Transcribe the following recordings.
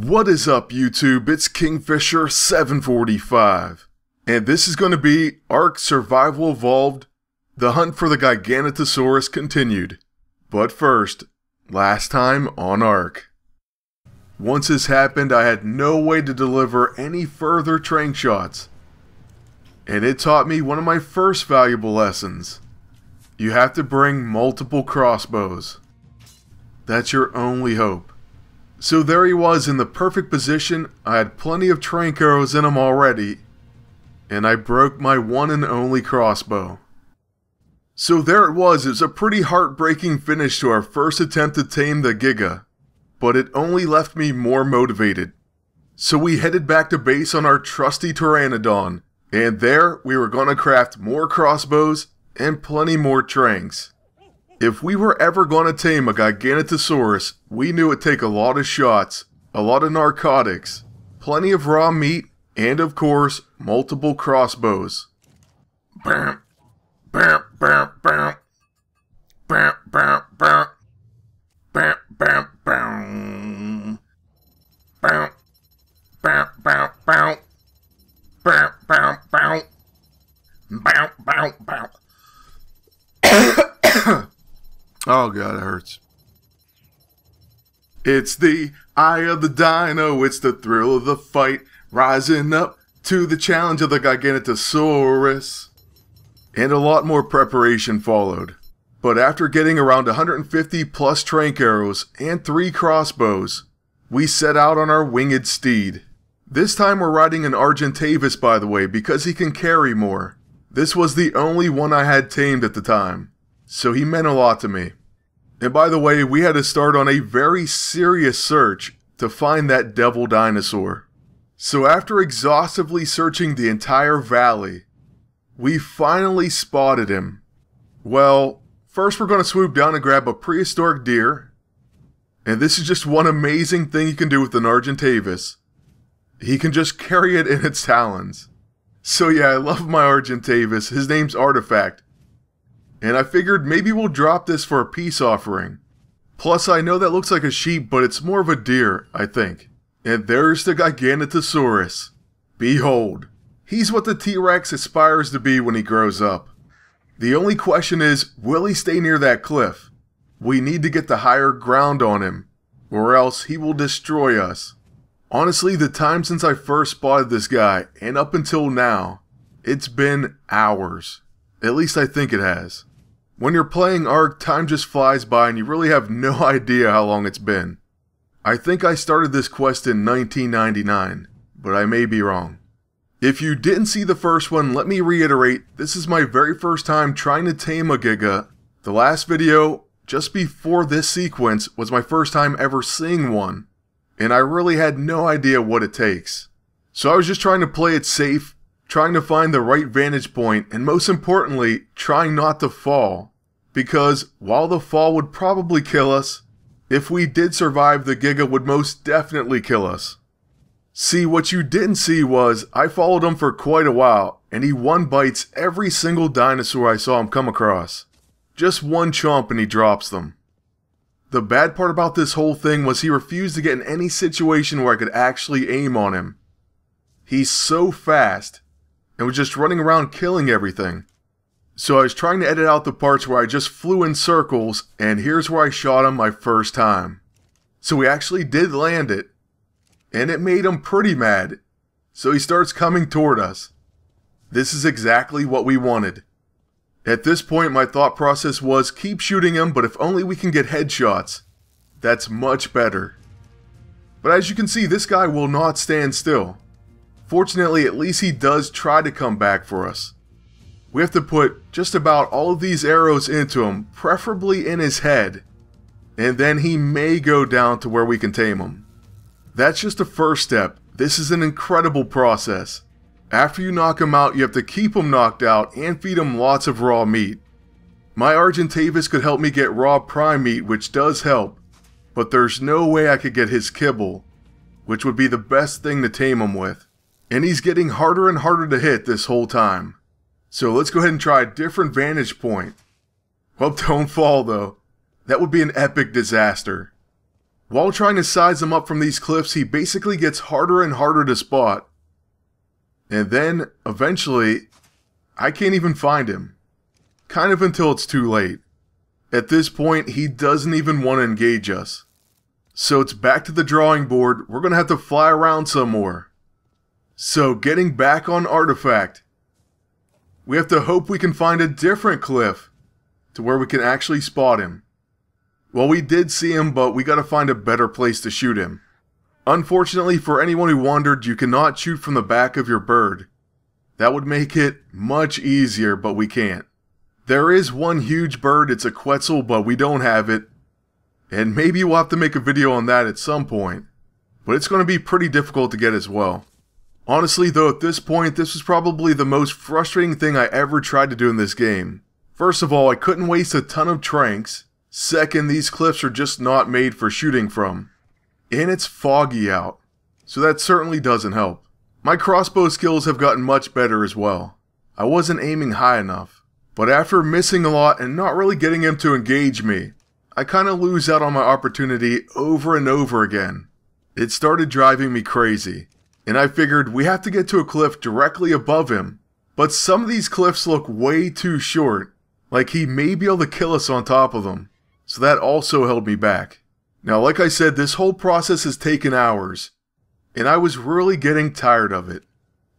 What is up, YouTube? It's Kingfisher745, and this is going to be ARK Survival Evolved, the hunt for the Giganotosaurus continued. But first, last time on ARK. Once this happened, I had no way to deliver any further train shots. And it taught me one of my first valuable lessons. You have to bring multiple crossbows. That's your only hope. So there he was in the perfect position. I had plenty of trank arrows in him already, and I broke my one and only crossbow. So there it was a pretty heartbreaking finish to our first attempt to tame the Giga, but it only left me more motivated. So we headed back to base on our trusty Pteranodon, and there we were gonna craft more crossbows and plenty more tranks. If we were ever going to tame a Giganotosaurus, we knew it'd take a lot of shots, a lot of narcotics, plenty of raw meat, and of course, multiple crossbows. Bam, bam, bam, bam, bam, bam, bam, bam, bam, bam, bam, bam, bam, bam, bam, bam, bam, bam, bam, bam. Oh god, it hurts. It's the eye of the dino, it's the thrill of the fight, rising up to the challenge of the Giganotosaurus. And a lot more preparation followed. But after getting around 150 plus trank arrows and 3 crossbows, we set out on our winged steed. This time we're riding an Argentavis, by the way, because he can carry more. This was the only one I had tamed at the time, so he meant a lot to me. And by the way, we had to start on a very serious search to find that devil dinosaur. So after exhaustively searching the entire valley, we finally spotted him. Well, first we're going to swoop down and grab a prehistoric deer. And this is just one amazing thing you can do with an Argentavis. He can just carry it in its talons. So yeah, I love my Argentavis. His name's Artifact. And I figured maybe we'll drop this for a peace offering. Plus I know that looks like a sheep, but it's more of a deer, I think. And there's the Giganotosaurus. Behold. He's what the T-Rex aspires to be when he grows up. The only question is, will he stay near that cliff? We need to get the higher ground on him, or else he will destroy us. Honestly, the time since I first spotted this guy, and up until now, it's been hours. At least I think it has. When you're playing ARK, time just flies by and you really have no idea how long it's been. I think I started this quest in 1999, but I may be wrong. If you didn't see the first one, let me reiterate, this is my very first time trying to tame a Giga. The last video, just before this sequence, was my first time ever seeing one, and I really had no idea what it takes. So I was just trying to play it safe, trying to find the right vantage point, and most importantly, trying not to fall. Because while the fall would probably kill us, if we did survive, the Giga would most definitely kill us. See, what you didn't see was, I followed him for quite a while, and he one-bites every single dinosaur I saw him come across. Just one chomp and he drops them. The bad part about this whole thing was he refused to get in any situation where I could actually aim on him. He's so fast, and was just running around killing everything. So I was trying to edit out the parts where I just flew in circles, and here's where I shot him my first time. So we actually did land it, and it made him pretty mad. So he starts coming toward us. This is exactly what we wanted. At this point my thought process was keep shooting him, but if only we can get headshots. That's much better. But as you can see, this guy will not stand still. Fortunately, at least he does try to come back for us. We have to put just about all of these arrows into him, preferably in his head, and then he may go down to where we can tame him. That's just the first step. This is an incredible process. After you knock him out, you have to keep him knocked out and feed him lots of raw meat. My Argentavis could help me get raw prime meat, which does help, but there's no way I could get his kibble, which would be the best thing to tame him with. And he's getting harder and harder to hit this whole time. So let's go ahead and try a different vantage point. Well, don't fall though. That would be an epic disaster. While trying to size him up from these cliffs, he basically gets harder and harder to spot. And then, eventually, I can't even find him. Kind of until it's too late. At this point, he doesn't even want to engage us. So it's back to the drawing board. We're going to have to fly around some more. So getting back on Artifact, we have to hope we can find a different cliff to where we can actually spot him. Well, we did see him, but we got to find a better place to shoot him. Unfortunately, for anyone who wondered, you cannot shoot from the back of your bird. That would make it much easier, but we can't. There is one huge bird, it's a Quetzal, but we don't have it. And maybe we'll have to make a video on that at some point. But it's going to be pretty difficult to get as well. Honestly though, at this point, this was probably the most frustrating thing I ever tried to do in this game. First of all, I couldn't waste a ton of tranks. Second, these cliffs are just not made for shooting from. And it's foggy out, so that certainly doesn't help. My crossbow skills have gotten much better as well. I wasn't aiming high enough. But after missing a lot and not really getting him to engage me, I kinda lose out on my opportunity over and over again. It started driving me crazy. And I figured we have to get to a cliff directly above him. But some of these cliffs look way too short. Like he may be able to kill us on top of them. So that also held me back. Now, like I said, this whole process has taken hours. And I was really getting tired of it.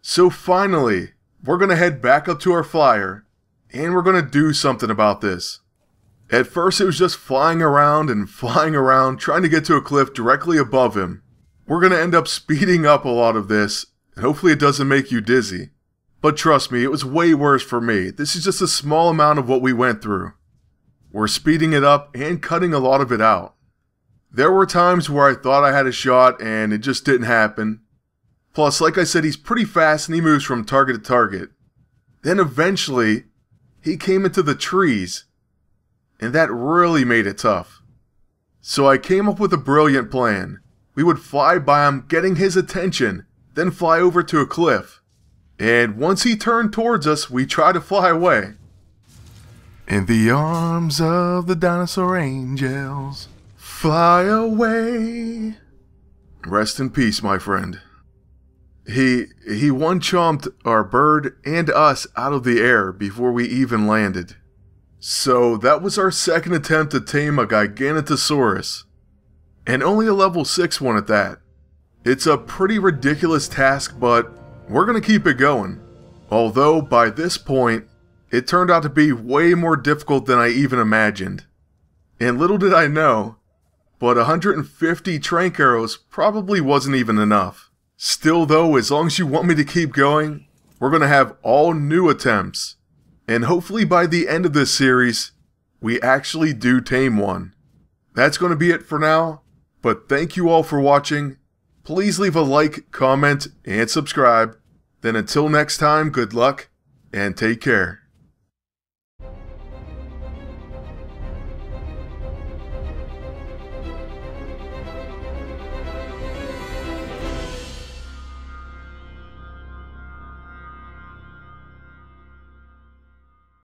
So finally, we're going to head back up to our flyer. And we're going to do something about this. At first it was just flying around and flying around, trying to get to a cliff directly above him. We're going to end up speeding up a lot of this, and hopefully it doesn't make you dizzy. But trust me, it was way worse for me. This is just a small amount of what we went through. We're speeding it up and cutting a lot of it out. There were times where I thought I had a shot and it just didn't happen. Plus, like I said, he's pretty fast and he moves from target to target. Then eventually, he came into the trees. And that really made it tough. So I came up with a brilliant plan. We would fly by him, getting his attention, then fly over to a cliff. And once he turned towards us, we try to fly away. In the arms of the dinosaur angels, fly away. Rest in peace, my friend. He one-chomped our bird and us out of the air before we even landed. So that was our second attempt to tame a Giganotosaurus. And only a level 6 one at that. It's a pretty ridiculous task, but we're going to keep it going. Although, by this point, it turned out to be way more difficult than I even imagined. And little did I know, but 150 trank arrows probably wasn't even enough. Still though, as long as you want me to keep going, we're going to have all new attempts. And hopefully by the end of this series, we actually do tame one. That's going to be it for now. But thank you all for watching. Please leave a like, comment, and subscribe. Then until next time, good luck, and take care.